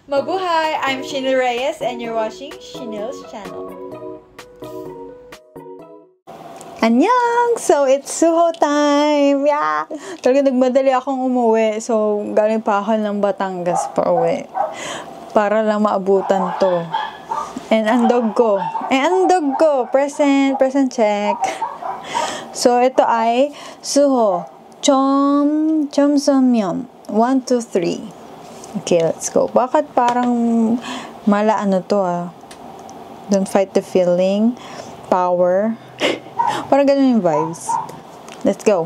Mabuhay! I'm Shinil Reyes and you're watching Shinil's channel. Annyeong! So, it's Suho time! Yeah! Talaga nagmadali akong umuwi. So, galing pa ako ng Batangas pa uwi. Para lang maabutan to. And ang dog ko. Present check. So, ito ay Suho. Chomsomyeon. 1, 2, 3. Okay, let's go. Bakit parang mala ano to Don't fight the feeling. Power. Parang ganun yung vibes. Let's go.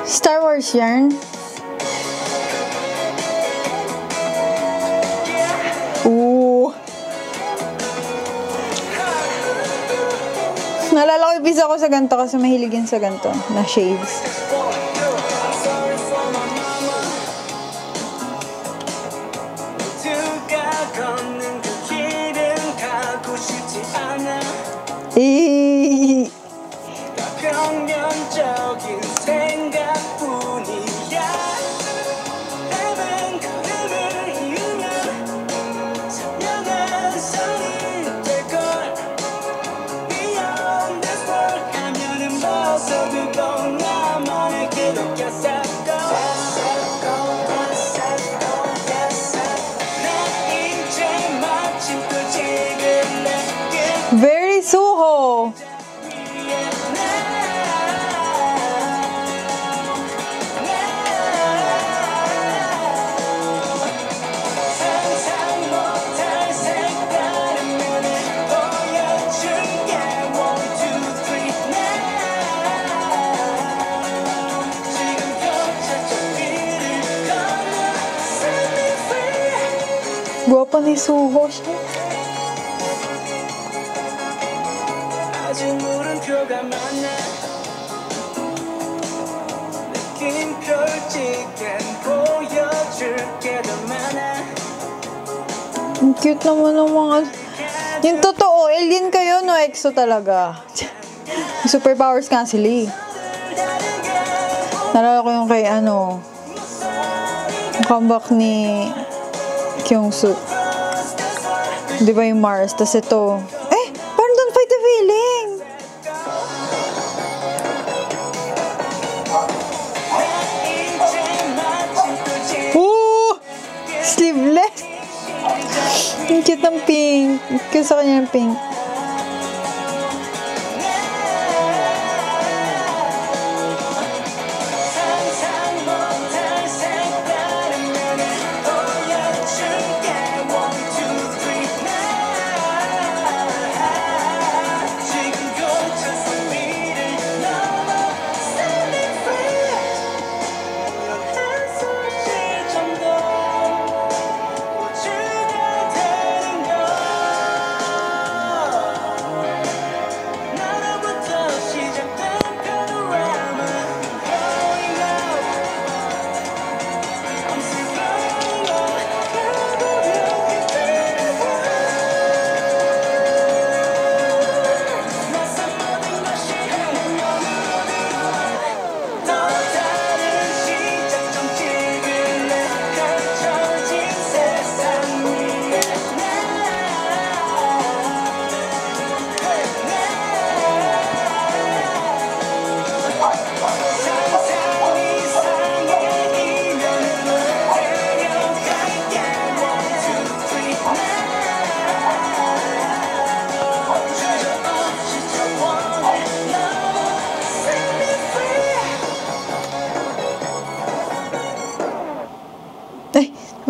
Star Wars yarn. Ooh. Naalala ko, ibisa ko sa ganito kasi mahiligin sa ganito na shades. Eee. Very Suho. Guwapa ni Suho siya. Ang cute naman ng mga... Yung totoo, alien kayo, no? EXO talaga. Superpowers nga sila. Nalala ko yung kay yung comeback ni Kyungsook. Di ba yung Mars? Tas ito, parang Don't Fight the Feeling! Ooh! Sleeveless! Ang cute ng pink. Cute sa kanya ng pink.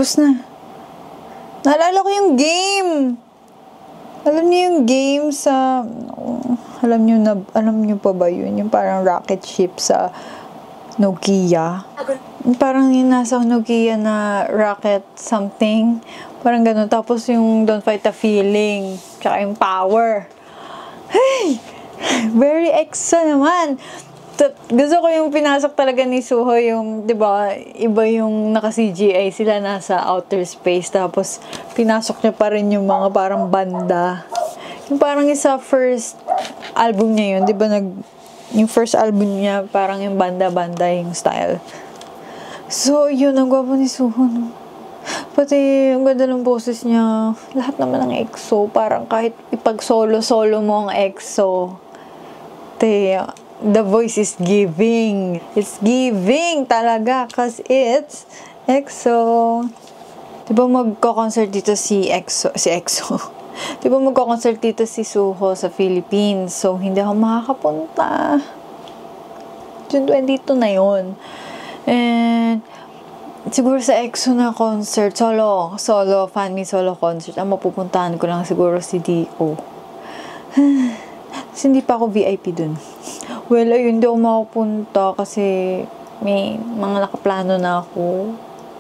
Tapos na. Naalala ko yung game. Alam niyo yung game sa... alam niyo pa ba yun? Yung parang rocket ship sa Nokia. Parang yung nasa Nokia na rocket something. Parang ganun. Tapos yung Don't Fight the Feeling. Tsaka yung Power. Hey! Very EXO naman. Gusto ko yung pinasok talaga ni Suho yung, di ba, iba yung naka-CGI sila nasa outer space. Tapos, pinasok niya pa rin yung mga parang banda. Yung parang isa first album niya yun, di ba, yung first album niya, parang yung banda-banda yung style. So, yun, ang gwapo ni Suho, no? Pati, ang ganda ng boses niya. Lahat naman ng EXO, parang kahit ipag-solo-solo mo ang EXO, the voice is giving. It's giving talaga kasi it's EXO. Diba magko-concert dito si EXO? Diba magko-concert dito si Suho sa Philippines? So, hindi ako makakapunta. June 22 na yun. And, siguro sa EXO na concert, fan me solo concert, ang mapupuntahan ko lang siguro si D.O. Kasi hindi pa ako VIP dun. Well, ayun, hindi ako makapunta kasi may mga nakaplano na ako.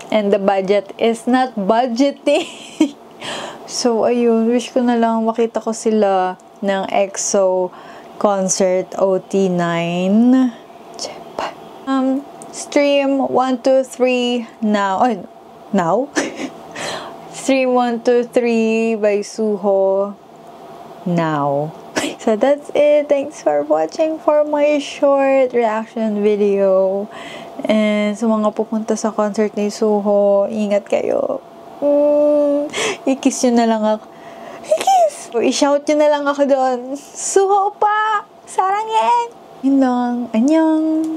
And the budget is not budgeting. So, ayun, wish ko na lang makita ko sila ng EXO concert OT9. Stream 1, 2, 3 now. Oh, now? Stream 1, 2, 3 by Suho now. So that's it. Thanks for watching for my short reaction video. And sa mga pupunta sa concert ni Suho, ingat kayo. I-kiss nyo na lang ako. I-kiss! I-shout nyo na lang ako doon. Suho pa! Sarangin! Yun lang. Annyeong!